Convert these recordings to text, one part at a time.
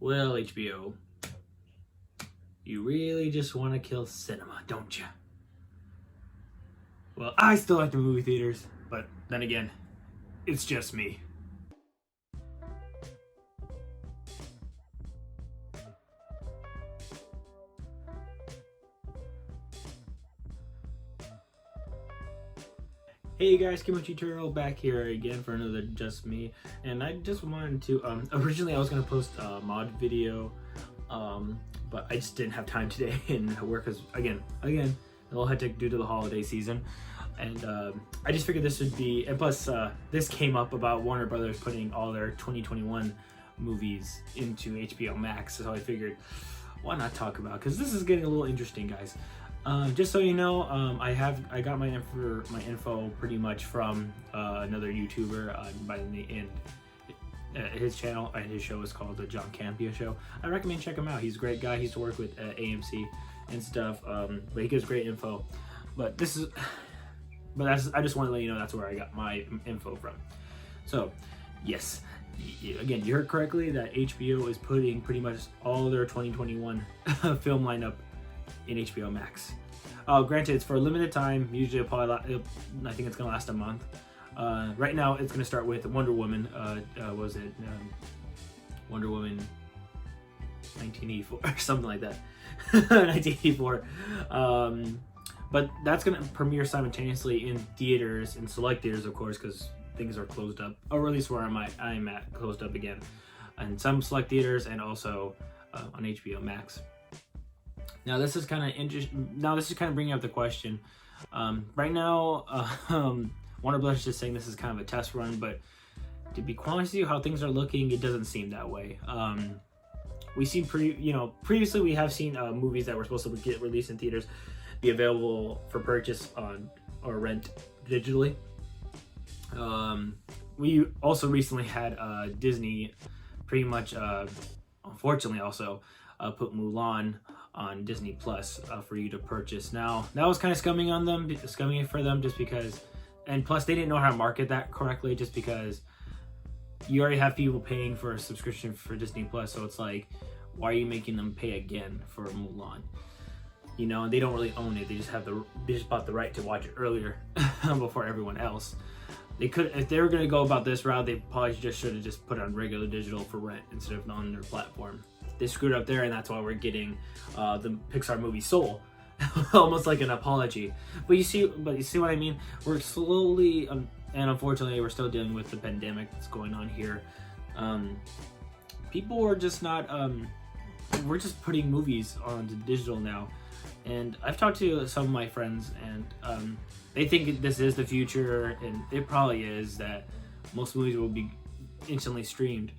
Well, HBO, you really just want to kill cinema, don't you? Well, I still like the movie theaters, but then again, it's just me. Hey guys, Kimochi Turtle back here again for another Just Me, and I just wanted to, originally I was going to post a mod video, but I just didn't have time today and work is, again, a little hectic due to the holiday season, and I just figured this would be, and plus this came up about Warner Brothers putting all their 2021 movies into HBO Max, so I figured, why not talk about it? Because this is getting a little interesting, guys. Just so you know, I got my info pretty much from another YouTuber by the name, and his channel and his show is called the John Campia Show. I recommend check him out. He's a great guy. He used to work with AMC and stuff, but he gives great info. But I just want to let you know that's where I got my info from. So, yes. Again, you heard correctly that HBO is putting pretty much all their 2021 film lineup in HBO Max. Granted, it's for a limited time. Usually, I think it's gonna last a month. Right now, it's gonna start with Wonder Woman. Wonder Woman 1984 or something like that. 1984. But that's gonna premiere simultaneously in theaters, in select theaters, of course, because things are closed up, or at least where I'm at, closed up again, and some select theaters, and also on HBO Max. Now this is kind of interesting. Now this is kind of bringing up the question. Right now, Warner Bros. Is just saying this is kind of a test run, but to be honest with you, how things are looking, it doesn't seem that way. We seen previously we have seen movies that were supposed to get released in theaters be available for purchase on or rent digitally. We also recently had Disney pretty much, unfortunately, also put Mulan on Disney Plus for you to purchase. Now that was kind of scumming for them, just because, and plus they didn't know how to market that correctly, just because you already have people paying for a subscription for Disney Plus, so it's like, why are you making them pay again for Mulan? You know, and they don't really own it. They just bought the right to watch it earlier before everyone else. They could, if they were going to go about this route, they probably should have just put it on regular digital for rent instead of on their platform. They screwed up there, and that's why we're getting the Pixar movie Soul, almost like an apology. But you see what I mean? We're slowly, and unfortunately, we're still dealing with the pandemic that's going on here. People are just not. We're just putting movies onto digital now, and I've talked to some of my friends, and they think this is the future, and it probably is, that most movies will be instantly streamed.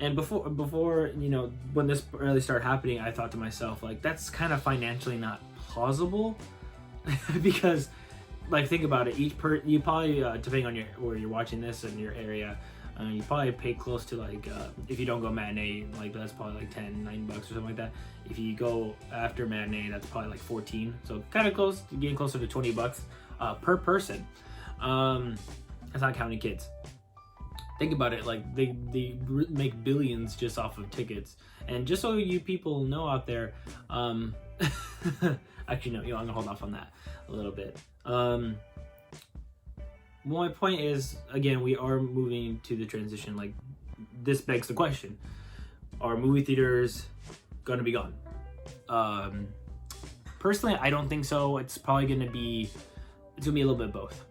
And before you know, when this really started happening, I thought to myself, like, that's kind of financially not plausible, because, like, think about it. You probably, depending on where you're watching this in your area, you probably pay close to, like, if you don't go matinee, like, that's probably like $9 or something like that. If you go after matinee, that's probably like 14. So kind of close, getting closer to $20 per person. That's not counting kids. Think about it, like, they make billions just off of tickets. And just so you people know out there, actually no, I'm gonna hold off on that a little bit. My point is, again, we are moving to the transition. Like, this begs the question: are movie theaters gonna be gone? Personally, I don't think so. It's probably gonna be a little bit of both.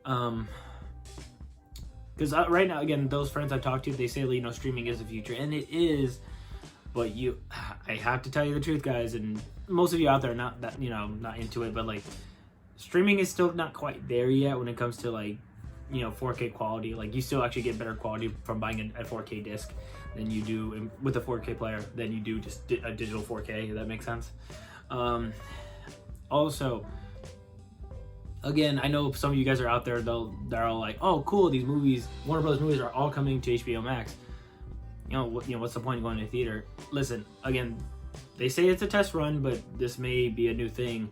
Because right now, again, those friends I've talked to, they say, you know, streaming is the future, and it is. But I have to tell you the truth, guys, and most of you out there are not that, you know, not into it, but, like, streaming is still not quite there yet when it comes to, like, you know, 4K quality. Like, you still actually get better quality from buying a 4K disc than you do with a 4K player than you do just a digital 4K. If that makes sense. Also, again, I know some of you guys are out there, they're all like, oh, cool, these movies, Warner Bros. Movies are all coming to HBO Max. You know, what's the point of going to the theater? Listen, again, they say it's a test run, but this may be a new thing.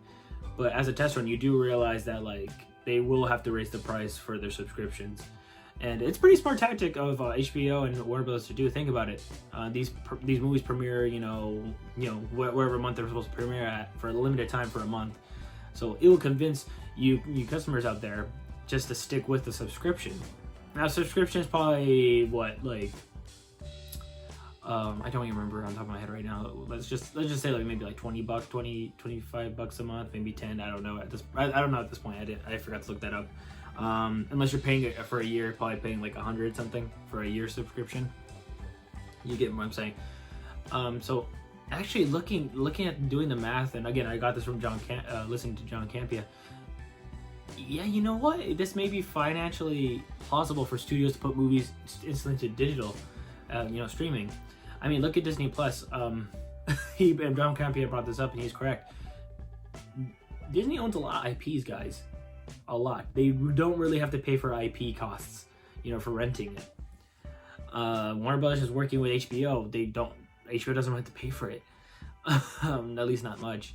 But as a test run, you do realize that, like, they will have to raise the price for their subscriptions. And it's a pretty smart tactic of HBO and WarnerBros to do. Think about it. These movies premiere, wherever month they're supposed to premiere at for a limited time for a month. So it will convince you customers out there just to stick with the subscription. Now, subscription is probably what, like, I don't even remember on top of my head right now. Let's just say like maybe like $20, $25 a month, maybe 10. I don't know at this. I don't know at this point. I forgot to look that up. Unless you're paying it for a year, probably paying like 100 something for a year subscription. You get what I'm saying. So actually looking at doing the math, and again, I got this from listening to John Campea. Yeah, you know what? This may be financially plausible for studios to put movies instantly to digital, streaming. I mean, look at Disney Plus. And John Campea brought this up, and he's correct. Disney owns a lot of IPs, guys. A lot. They don't really have to pay for IP costs, for renting it. Warner Bros. Is working with HBO. HBO doesn't have to pay for it. At least not much.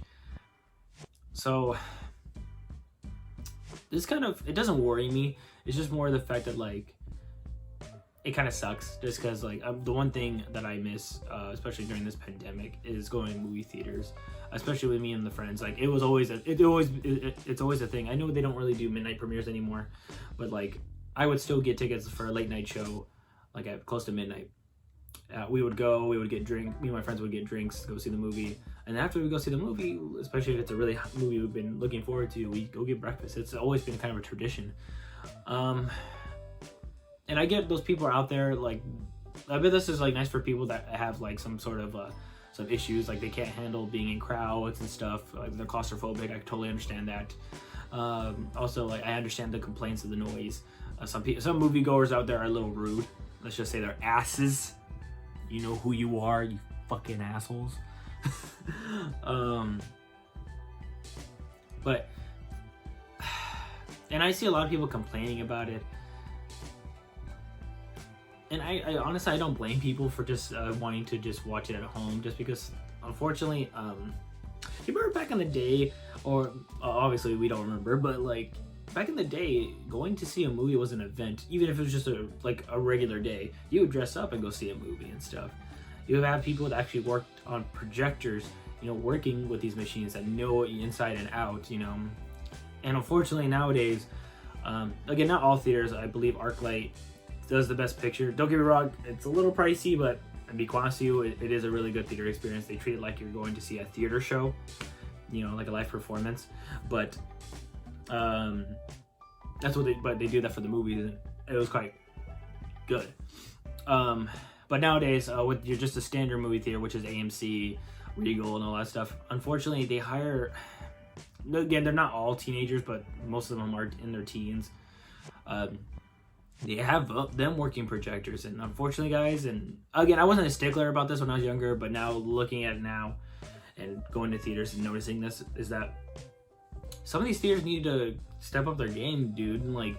So this it doesn't worry me. It's just more the fact that like it kind of sucks, just because like the one thing that I miss, especially during this pandemic, is going to movie theaters, especially with me and the friends. Like it's always a thing. I know they don't really do midnight premieres anymore, but like I would still get tickets for a late night show, like at close to midnight. We would get drinks. Me and my friends would get drinks, go see the movie, and after we go see the movie, especially if it's a really hot movie we've been looking forward to, we go get breakfast. It's always been kind of a tradition. And I get those people are out there, like, I bet this is like nice for people that have like some sort of some issues, like they can't handle being in crowds and stuff, like they're claustrophobic. I totally understand that. Also, like, I understand the complaints of the noise. Some moviegoers out there are a little rude. Let's just say they're asses. You know who you are, you fucking assholes. But and I see a lot of people complaining about it. And I honestly, I don't blame people for just wanting to just watch it at home, just because, unfortunately, you remember back in the day, or obviously we don't remember, but like back in the day, going to see a movie was an event. Even if it was just a regular day, you would dress up and go see a movie and stuff. You would have people that actually worked on projectors, working with these machines that know it inside and out, And unfortunately nowadays, again, not all theaters. I believe ArcLight does the best picture. Don't get me wrong, it's a little pricey, but to be honest with you, it is a really good theater experience. They treat it like you're going to see a theater show, like a live performance. But that's what they do that for the movies, and it was quite good. But nowadays, with just a standard movie theater, which is AMC, Regal, and all that stuff, unfortunately, they hire. Again, they're not all teenagers, but most of them are in their teens. They have them working projectors, and unfortunately, guys, and again, I wasn't a stickler about this when I was younger, but now looking at it now and going to theaters and noticing this, is that some of these theaters need to step up their game, dude. And like,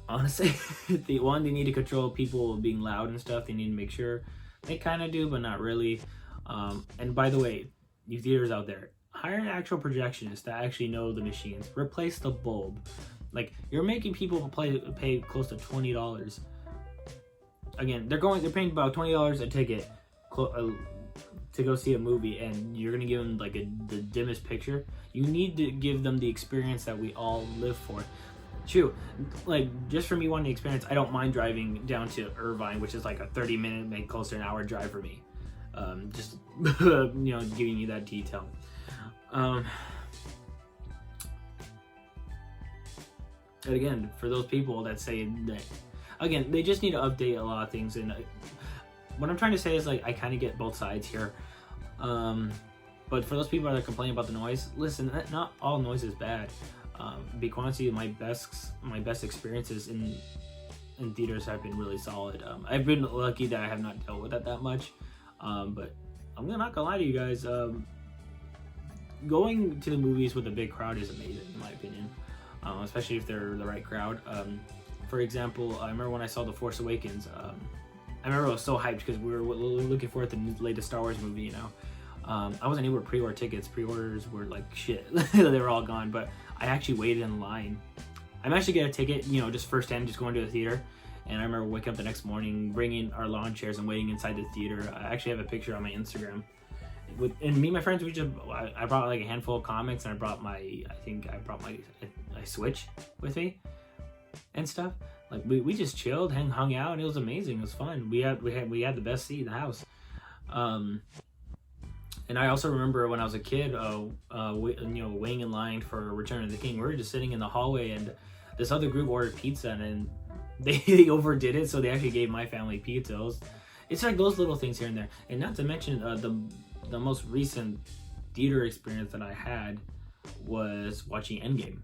honestly, they need to control people being loud and stuff. They need to make sure they kind of do, but not really. And by the way, you theaters out there, hire an actual projectionist that actually know the machines. Replace the bulb. Like, you're making people pay close to $20. Again, they're paying about $20 a ticket to go see a movie, and you're gonna give them like the dimmest picture. You need to give them the experience that we all live for. True, like, just for me wanting the experience, I don't mind driving down to Irvine, which is like a 30-minute, maybe close to an hour drive for me. Just giving you that detail. And again, for those people that say that, again, they just need to update a lot of things. And what I'm trying to say is, like, I kind of get both sides here. But for those people that are complaining about the noise, listen, not all noise is bad. Be honest with you, my best experiences in theaters have been really solid. I've been lucky that I have not dealt with that much. But I'm not gonna lie to you guys. Going to the movies with a big crowd is amazing, in my opinion. Especially if they're the right crowd. For example, I remember when I saw The Force Awakens, I remember I was so hyped because we were looking forward to the latest Star Wars movie, I wasn't able to pre-order tickets. Pre-orders were like shit. They were all gone, but I actually waited in line. I'm actually get a ticket, you know, just firsthand, just going to the theater. And I remember waking up the next morning, bringing our lawn chairs and waiting inside the theater. I actually have a picture on my Instagram. And me and my friends, I brought like a handful of comics, and I brought my Switch with me and stuff. Like we just chilled, hung out, and it was amazing. It was fun. We had the best seat in the house. And I also remember when I was a kid, waiting in line for Return of the King. We were just sitting in the hallway, and this other group ordered pizza, and they overdid it, so they actually gave my family pizza. It's like those little things here and there. And not to mention the most recent theater experience that I had was watching Endgame.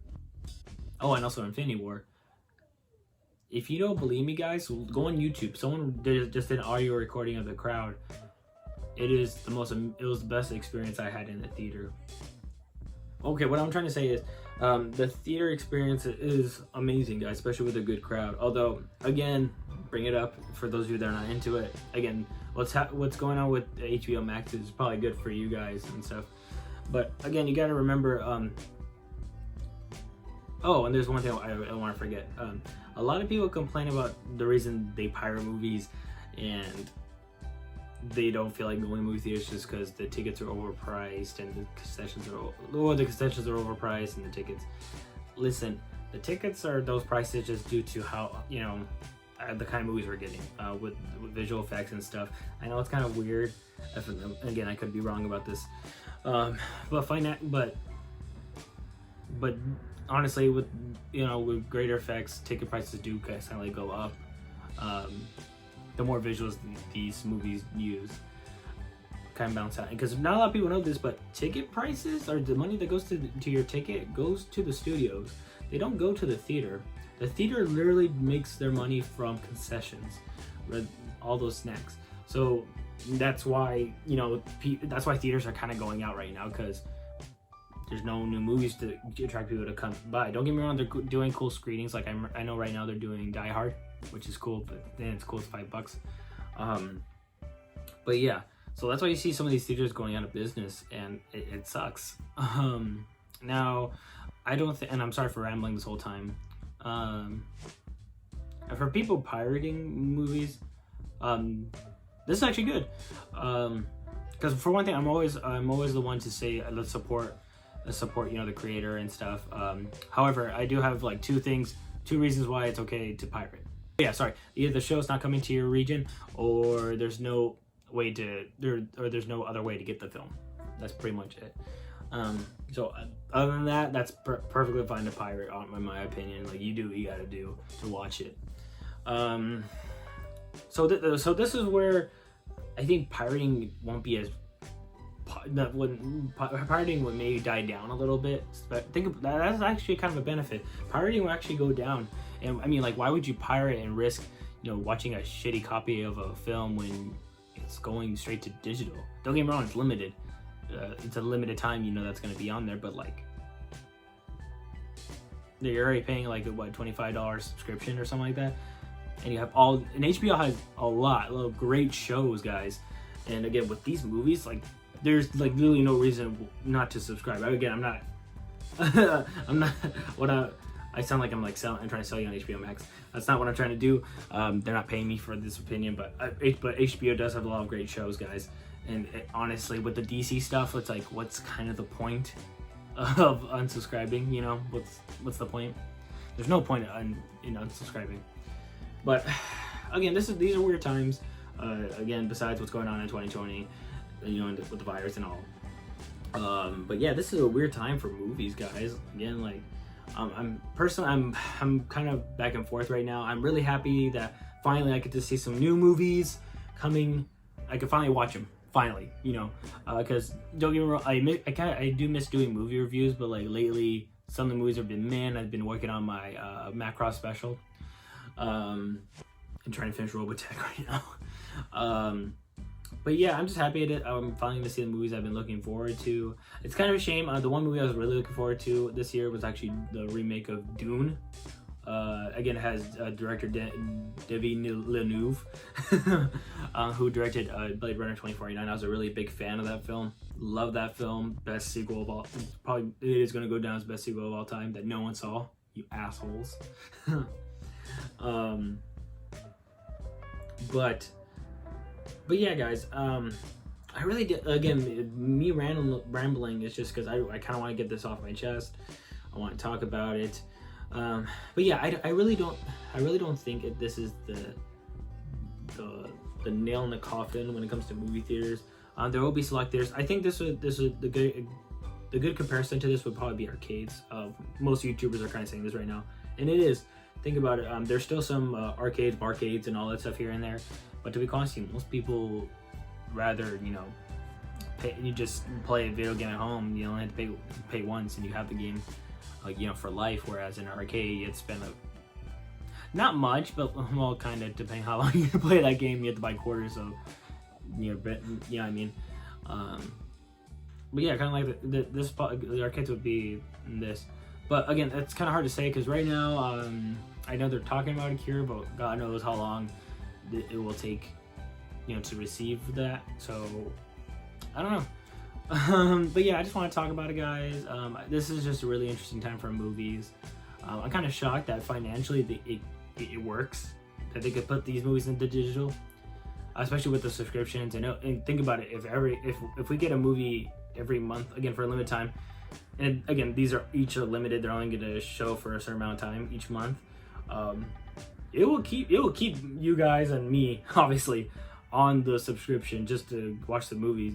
Oh, and also Infinity War. If you don't believe me, guys, go on YouTube. Someone just did an audio recording of the crowd. It was the best experience I had in the theater. Okay, what I'm trying to say is, the theater experience is amazing, guys, especially with a good crowd. Although, again, bring it up for those of you that are not into it. Again, what's going on with HBO Max is probably good for you guys and stuff. But again, you got to remember. Oh, and there's one thing I want to forget. A lot of people complain about the reason they pirate movies, and they don't feel like going to movie theaters just because the tickets are overpriced and the concessions are overpriced and the tickets. Listen, the tickets are those prices just due to how, you know, the kind of movies we're getting with visual effects and stuff. I know it's kind of weird. Again, I could be wrong about this, but honestly, with greater effects, ticket prices do kind of go up. The more visuals these movies use, kind of bounce out. Because not a lot of people know this, but ticket prices, or the money that goes to your ticket, goes to the studios. They don't go to the theater. The theater literally makes their money from concessions, all those snacks. So that's why theaters are kind of going out right now, because there's no new movies to attract people to come by. Don't get me wrong, they're doing cool screenings. Like I know right now they're doing Die Hard, which is cool, but then it's cool, it's $5. But yeah, so that's why you see some of these theaters going out of business, and it sucks. Now, I don't think, and I'm sorry for rambling this whole time. For people pirating movies, this is actually good. Because for one thing, I'm always the one to say let's support the creator and stuff. However, I do have like two reasons why it's okay to pirate. Yeah, sorry. Either the show's not coming to your region, or there's no other way to get the film. That's pretty much it. So other than that, that's perfectly fine to pirate, in my opinion. Like, you do what you gotta do to watch it. So this is where I think pirating won't be as pirating would maybe die down a little bit. But think of that, that's actually kind of a benefit. Pirating will actually go down. And I mean, like, why would you pirate and risk, watching a shitty copy of a film when it's going straight to digital? Don't get me wrong, it's limited. It's a limited time, that's going to be on there, but like, you're already paying like a $25 subscription or something like that, and you have and HBO has a lot of great shows, guys. And again, with these movies, like, there's like literally no reason not to subscribe. Again, I'm not I sound like I'm trying to sell you on HBO Max. That's not what I'm trying to do. They're not paying me for this opinion, but HBO does have a lot of great shows, guys. And honestly, with the DC stuff, it's like, what's kind of the point of unsubscribing? What's the point? There's no point in unsubscribing. But again, these are weird times. Again, besides what's going on in 2020, with the virus and all. But yeah, this is a weird time for movies, guys. Again, like, I'm kind of back and forth right now. I'm really happy that finally I get to see some new movies coming. I can finally watch them. Finally, because don't get me wrong, I do miss doing movie reviews, but like lately, some of the movies have been I've been working on my Macross special, and trying to finish Robotech right now. But yeah, I'm just happy that I'm finally going to see the movies I've been looking forward to. It's kind of a shame. The one movie I was really looking forward to this year was actually the remake of Dune. Again, it has director Denis Villeneuve, who directed Blade Runner 2049. I was a really big fan of that film. Love that film. Best sequel of all. Probably it is going to go down as best sequel of all time that no one saw. you assholes. But yeah, guys, I really did, again, me rambling is just because I kind of want to get this off my chest. I want to talk about it. But yeah, I really don't think this is the nail in the coffin when it comes to movie theaters. There will be select theaters. I think this would the good comparison to this would probably be arcades. Most YouTubers are kind of saying this right now, and it is. Think about it. There's still some arcades, barcades, and all that stuff here and there. But to be honest, most people rather, you just play a video game at home. You only have to pay once, and you have the game, for life. Whereas in an arcade, you have to spend not much, but well, kind of depending how long you play that game. You have to buy quarters, so what I mean. But yeah, kind of like the arcades would be this. But again, it's kind of hard to say because right now, I know they're talking about a cure, but God knows how long it will take, to receive that. So I don't know. But yeah, I just want to talk about it, guys. This is just a really interesting time for movies. I'm kind of shocked that financially it works, that they could put these movies into digital, especially with the subscriptions. And think about it, if we get a movie every month, again, for a limited time, and again, these are each limited, they're only going to show for a certain amount of time each month. It will keep you guys and me, obviously, on the subscription just to watch the movies,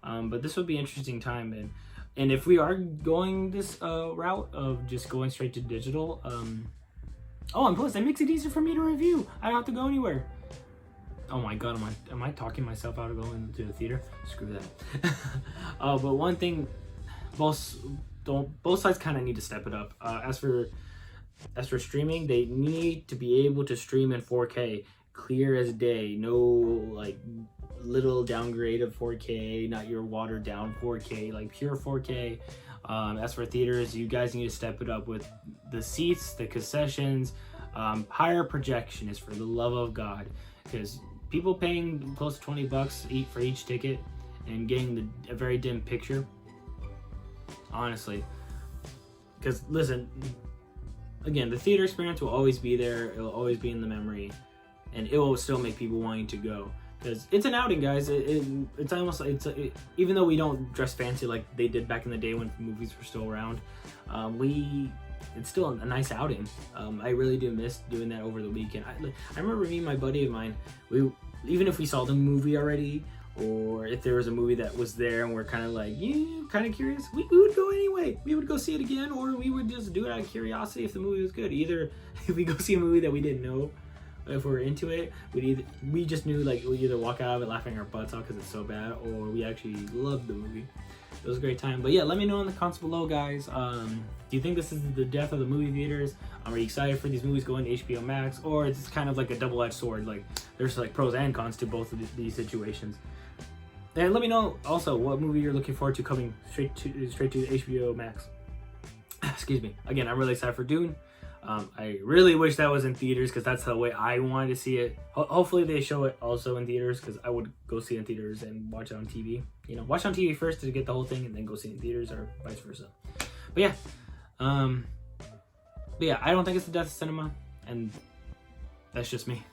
but this would be an interesting time. And if we are going this route of just going straight to digital, and plus it makes it easier for me to review. I don't have to go anywhere. Oh my God, am I talking myself out of going to the theater? Screw that. But one thing, both sides kind of need to step it up. As for streaming, they need to be able to stream in 4K, clear as day. No little downgrade of 4K, not your watered down 4K, pure 4K. As for theaters, you guys need to step it up with the seats, the concessions, higher projection is for the love of God, because people paying close to $20 for each ticket and getting a very dim picture, honestly. Because listen, again, the theater experience will always be there. It will always be in the memory, and it will still make people wanting to go. Because it's an outing, guys. It's almost like even though we don't dress fancy like they did back in the day when movies were still around, it's still a nice outing. I really do miss doing that over the weekend. I remember me and my buddy of mine, even if we saw the movie already, or if there was a movie that was there and we're kind of curious, we would go anyway. We would go see it again, or we would just do it out of curiosity if the movie was good. Either if we go see a movie that we didn't know, if we're into it, we just knew we either walk out of it laughing our butts off because it's so bad, or we actually loved the movie. It was a great time. But yeah, let me know in the comments below, guys. Do you think this is the death of the movie theaters? Are you excited for these movies going to HBO Max, or it's kind of like a double-edged sword? There's pros and cons to both of these situations. And let me know also what movie you're looking forward to coming straight to HBO Max. Excuse me. Again, I'm really excited for Dune. I really wish that was in theaters because that's the way I wanted to see it. Hopefully they show it also in theaters, because I would go see it in theaters and watch it on TV. Watch it on TV first to get the whole thing and then go see it in theaters, or vice versa. But yeah, I don't think it's the death of cinema, and that's just me.